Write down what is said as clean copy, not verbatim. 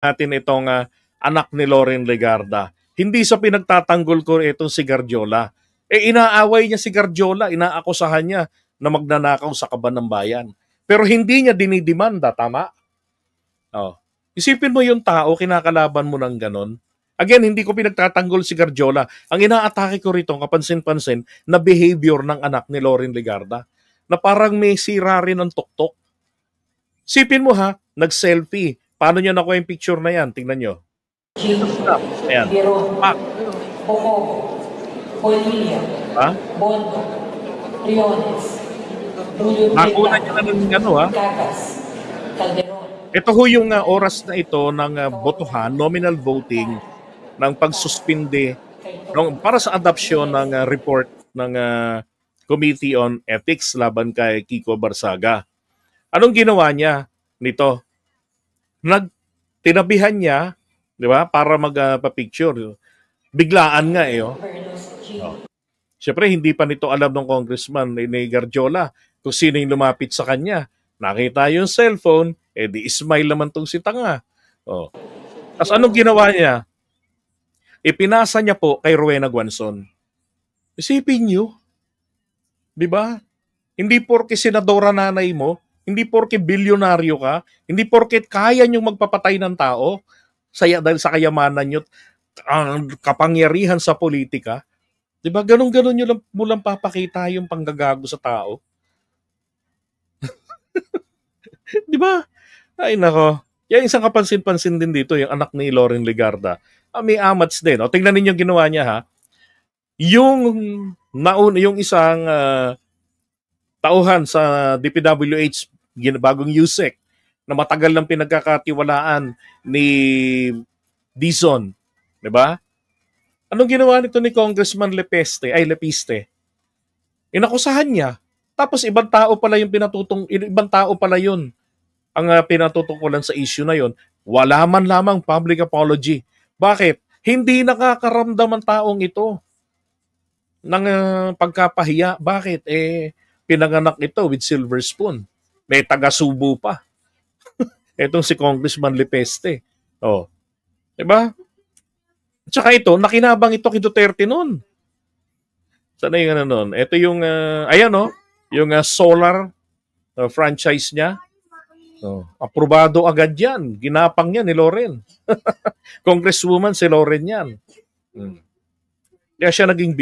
natin itong anak ni Loren Legarda. Hindi sa pinagtatanggol ko itong si Garjola. Inaaway niya si Garjola, inaakusahan niya na magnanakaw sa kaban ng bayan. Pero hindi niya dinidimanda, tama? Oh. Isipin mo yung tao, kinakalaban mo ng ganon. Again, hindi ko pinagtatanggol si Garjola. Ang inaatake ko rito, kapansin-pansin, na behavior ng anak ni Loren Legarda. Na parang may sira rin ng tuktok. Isipin mo ha, nag-selfie. Paano niya nakuha yung picture na yan? Tingnan nyo. Ayan. Pak. Ha? Bondo, Riones, nakuha niya na ng ano ha? Ito ho yung oras na ito ng botohan, nominal voting, ng pagsuspinde para sa adoption ng report ng Committee on Ethics laban kay Kiko Barsaga. Anong ginawa niya nito? Tinabihan niya, di ba, para magpa-picture. Biglaan nga eh. Oh. Siyempre, hindi pa nito alam ng congressman ni Garjola kung sino yung lumapit sa kanya. Nakita yung cellphone, di smile naman tong si tanga. Oh. Tapos anong ginawa niya? Ipinasa niya po kay Rowena Guanzon. Isipin niyo, di ba? Hindi porke senadora nanay mo, hindi porke bilyonaryo ka, hindi porke kaya niyong magpapatay ng tao dahil sa kayamanan niyo, ang kapangyarihan sa politika. Di ba? Ganun-ganun nyo lang, mo lang papakita yung panggagago sa tao. Di ba? Ay nako. Yan isang kapansin-pansin din dito, yung anak ni Loren Legarda. May amats din. O, tingnan ninyo yung ginawa niya ha. Yung isang tauhan sa DPWH, bagong USEC, na matagal ng pinagkakatiwalaan ni Dizon. Di ba? Anong ginawa nito ni Congressman Lepiste? Inakusahan niya. Tapos ibang tao pala yun ang pinatutungkulan sa issue na yun. Wala man lamang public apology. Bakit? Hindi nakakaramdam ang taong ito ng pagkapahiya. Bakit? Pinanganak ito with silver spoon. May taga-Subo pa. Itong si Congressman Lepiste. Oh. Diba? Tsaka ito, nakinabang ito kay Duterte noon. Sana yung ano noon? Ito yung, ayan o, yung solar franchise niya. Aprobado agad yan. Ginapang yan ni Loren. Congresswoman si Loren yan. Kaya siya naging